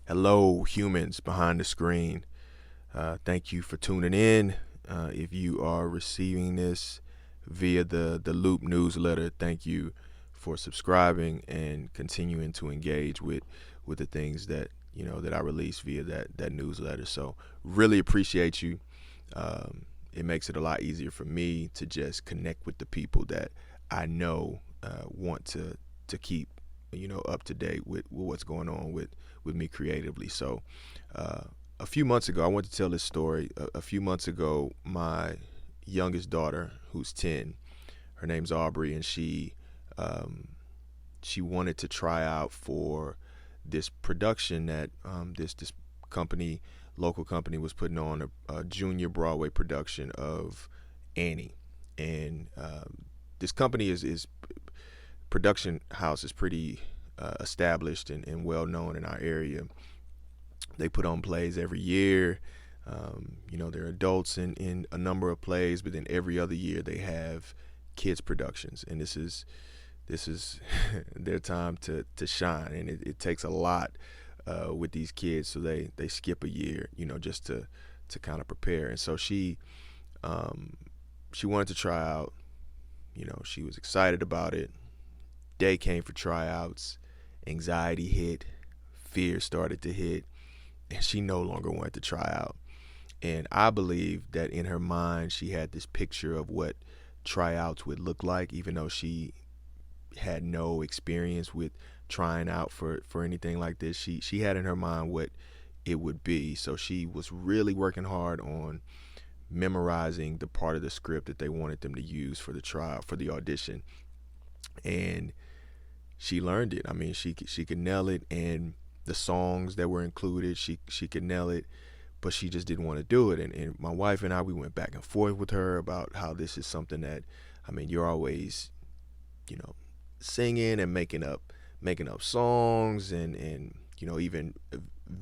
Hello, humans behind the screen. Thank you for tuning in. If you are receiving this via the Loop newsletter, thank you for subscribing and continuing to engage with the things that I release via that newsletter. So really appreciate you. It makes it a lot easier for me to just connect with the people that I know want to keep up to date with what's going on with me creatively. So uh, a few months ago, I want to tell this story. A few months ago, my youngest daughter, who's 10, her name's Aubrey, and um, she wanted to try out for this production that this company, local company, was putting on a junior Broadway production of Annie. And this company is production house is pretty established and well known in our area. They put on plays every year. There are adults in a number of plays, but then every other year they have kids productions, and this is their time to shine, and it takes a lot with these kids, so they skip a year, just to kind of prepare. And so she wanted to try out. She was excited about it. Day came for tryouts. Anxiety hit. Fear started to hit, and she no longer wanted to try out. And I believe that in her mind, she had this picture of what tryouts would look like, even though she had no experience with trying out for anything like this. She had in her mind what it would be. So she was really working hard on memorizing the part of the script that they wanted them to use for the trial, for the audition. And she learned it. I mean, she could nail it, and the songs that were included, she could nail it, but she just didn't want to do it. And my wife and I, we went back and forth with her about how this is something that, I mean, you're always, you know, singing and making up songs, and even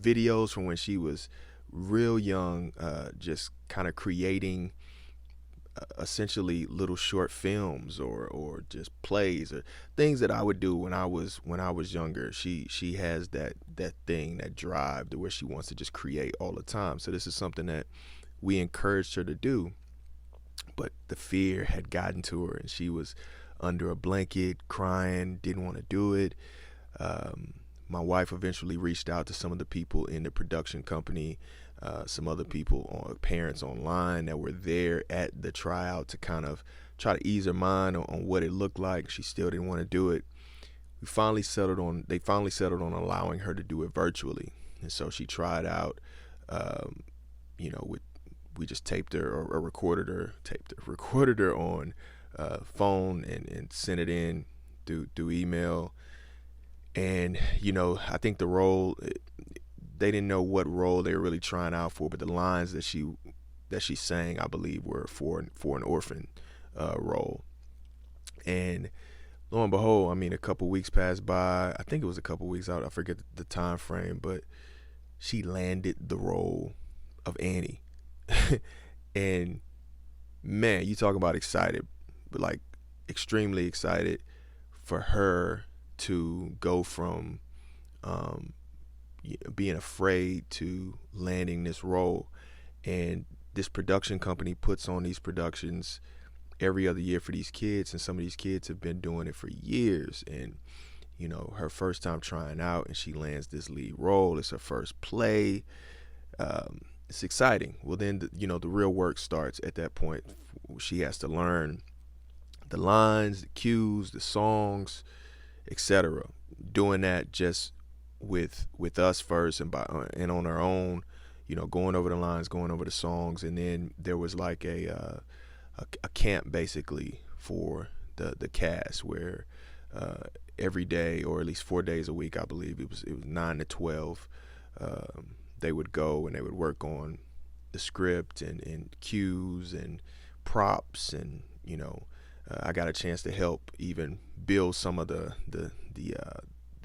videos from when she was real young, just kind of creating essentially little short films or just plays or things that I would do when I was younger. She has that thing, that drive to where she wants to just create all the time. So this is something that we encouraged her to do, but the fear had gotten to her, and she was under a blanket crying, didn't want to do it. My wife eventually reached out to some of the people in the production company, some other people, parents online that were there at the tryout, to kind of try to ease her mind on what it looked like. She still didn't want to do it. They finally settled on allowing her to do it virtually. And so she tried out, with, we just taped her or recorded her on phone and sent it in through email. And I think the role, they didn't know what role they were really trying out for, but the lines that she sang, I believe, were for an orphan role. And lo and behold, I mean, a couple weeks passed by. I think it was a couple weeks out. I forget the time frame, but she landed the role of Annie. And man, you talk about excited, but like extremely excited for her to go from being afraid to landing this role. And this production company puts on these productions every other year for these kids, and some of these kids have been doing it for years. And her first time trying out, and she lands this lead role. It's her first play. It's exciting. Well, then the real work starts at that point. She has to learn the lines, the cues, the songs, etc. Doing that just with us first, and on her own, going over the lines, going over the songs. And then there was like a camp basically for the cast, where every day, or at least 4 days a week, I believe it was 9 to 12. They would go and they would work on the script and cues and props, and I got a chance to help even build some of the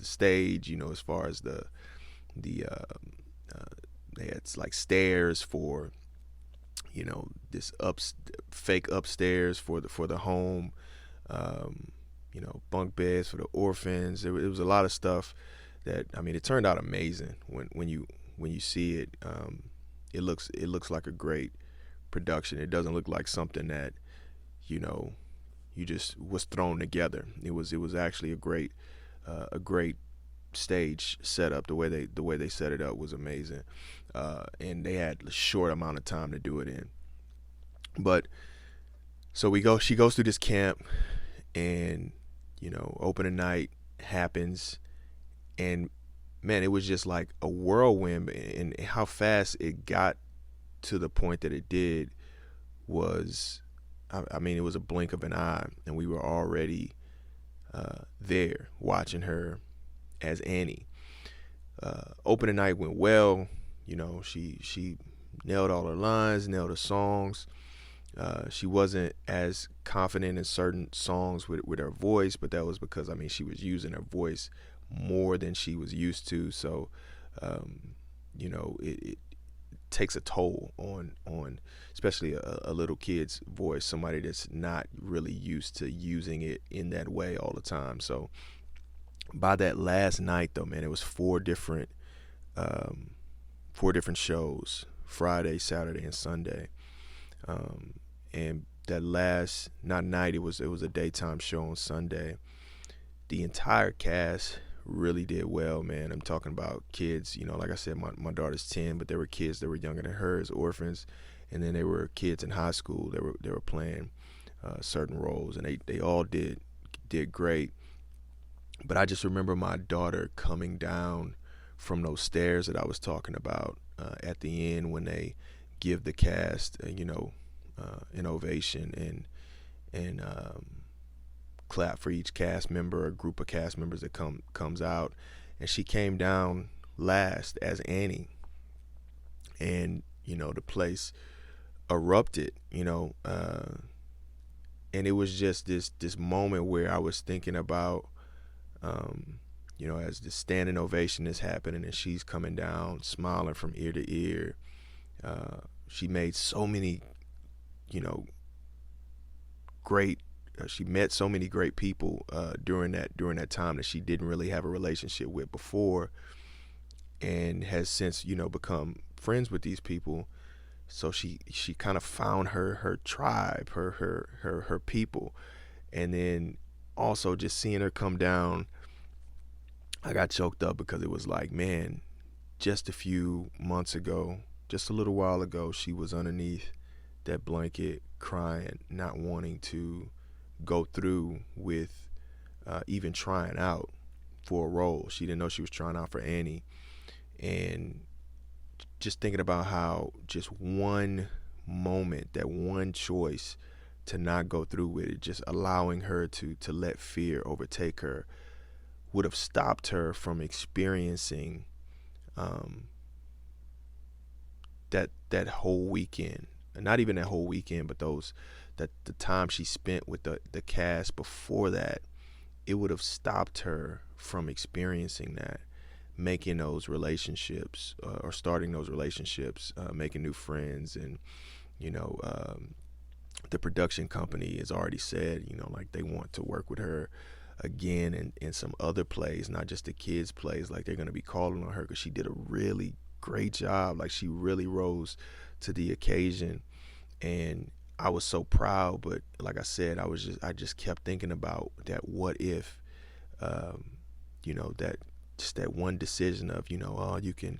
stage, as far as the they had like stairs for this fake upstairs for the home, bunk beds for the orphans. It was a lot of stuff that I mean, it turned out amazing when you see it. It looks like a great production. It doesn't look like something that you know you just was thrown together. It was actually a great stage setup. The way they set it up was amazing, and they had a short amount of time to do it in. But so we go. She goes through this camp, and opening night happens, and man, it was just like a whirlwind, and how fast it got to the point that it did was, I mean, it was a blink of an eye, and we were already there watching her as Annie. Opening night went well. She nailed all her lines, nailed her songs. She wasn't as confident in certain songs with her voice, but that was because, I mean, she was using her voice more than she was used to. So, it takes a toll on especially a little kid's voice, somebody that's not really used to using it in that way all the time. So by that last night, though, man, it was um, four different shows: Friday, Saturday, and Sunday. Um, and that last, not night, it was a daytime show on Sunday. The entire cast really did well, man. I'm talking about kids, like I said, my daughter's 10, but there were kids that were younger than her as orphans, and then there were kids in high school that were playing certain roles, and they all did great. But I just remember my daughter coming down from those stairs that I was talking about at the end, when they give the cast, an ovation, and clap for each cast member, a group of cast members that comes out, and she came down last as Annie, and the place erupted, and it was just this moment where I was thinking about, as the standing ovation is happening and she's coming down smiling from ear to ear. She made so many, great. She met so many great people during that time that she didn't really have a relationship with before, and has since become friends with these people. So she kind of found her tribe, her people, and then also just seeing her come down, I got choked up, because it was like, man, just a few months ago, just a little while ago, she was underneath that blanket crying, not wanting to go through with even trying out for a role. She didn't know she was trying out for Annie. And just thinking about how just one moment, that one choice to not go through with it, just allowing her to let fear overtake her, would have stopped her from experiencing that whole weekend. Not even that whole weekend, but the time she spent with the cast before that, it would have stopped her from experiencing that, making those relationships, or starting those relationships, making new friends. And the production company has already said, like, they want to work with her again in some other plays, not just the kids plays. Like, they're going to be calling on her because she did a really great job. Like, she really rose to the occasion, and I was so proud. But like I said, I just kept thinking about that what if, that just that one decision of, oh, you can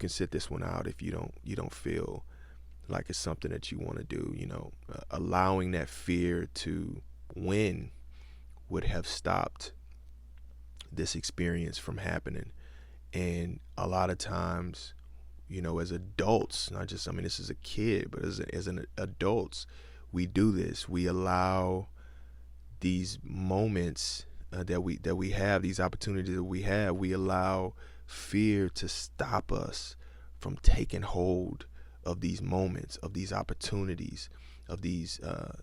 sit this one out if you don't feel like it's something that you want to do. Allowing that fear to win would have stopped this experience from happening. And a lot of times, as adults, not just, I mean, this is a kid, but as an adults, we do this. We allow these moments that we have, these opportunities that we have, we allow fear to stop us from taking hold of these moments, of these opportunities, of these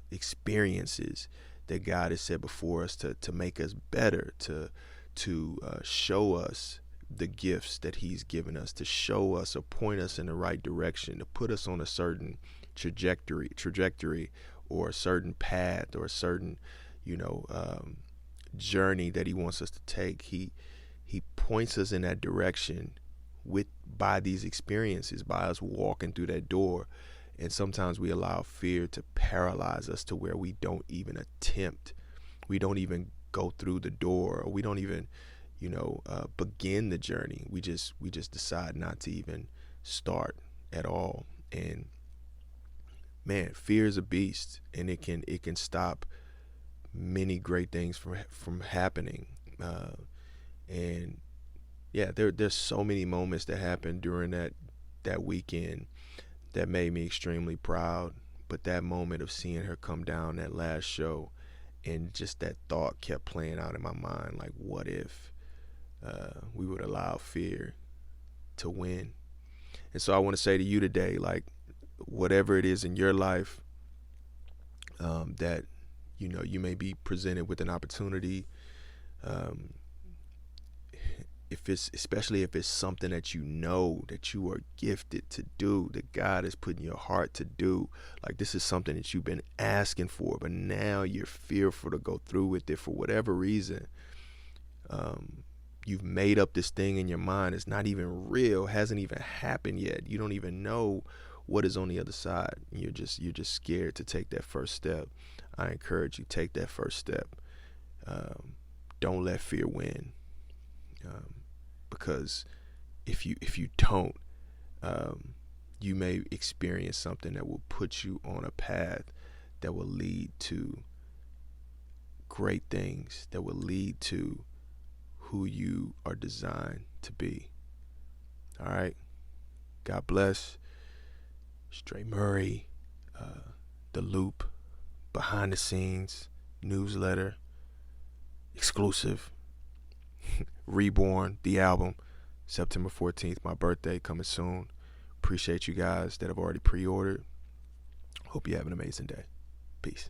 experiences that God has set before us to make us better, to show us the gifts that He's given us, to show us or point us in the right direction, to put us on a certain trajectory, or a certain path, or a certain, journey that he wants us to take. He points us in that direction by these experiences, by us walking through that door. And sometimes we allow fear to paralyze us to where we don't even attempt. We don't even go through the door, or we don't even, begin the journey. We just decide not to even start at all. And man, fear is a beast, and it can stop many great things from happening. And yeah, there's so many moments that happened during that weekend that made me extremely proud. But that moment of seeing her come down that last show, and just that thought kept playing out in my mind, like, what if we would allow fear to win? And so I want to say to you today, like, whatever it is in your life that you may be presented with an opportunity, especially if it's something that that you are gifted to do, that God has put in your heart to do. Like, this is something that you've been asking for, but now you're fearful to go through with it for whatever reason. You've made up this thing in your mind. It's not even real, hasn't even happened yet. You don't even know what is on the other side. You're just scared to take that first step. I encourage you, take that first step. Don't let fear win. Because if you don't, you may experience something that will put you on a path that will lead to great things, that will lead to who you are designed to be. All right. God bless. Stray Murray, The Loop, behind the scenes, newsletter, exclusive, Reborn, the album, September 14th, my birthday, coming soon. Appreciate you guys that have already pre-ordered. Hope you have an amazing day. Peace.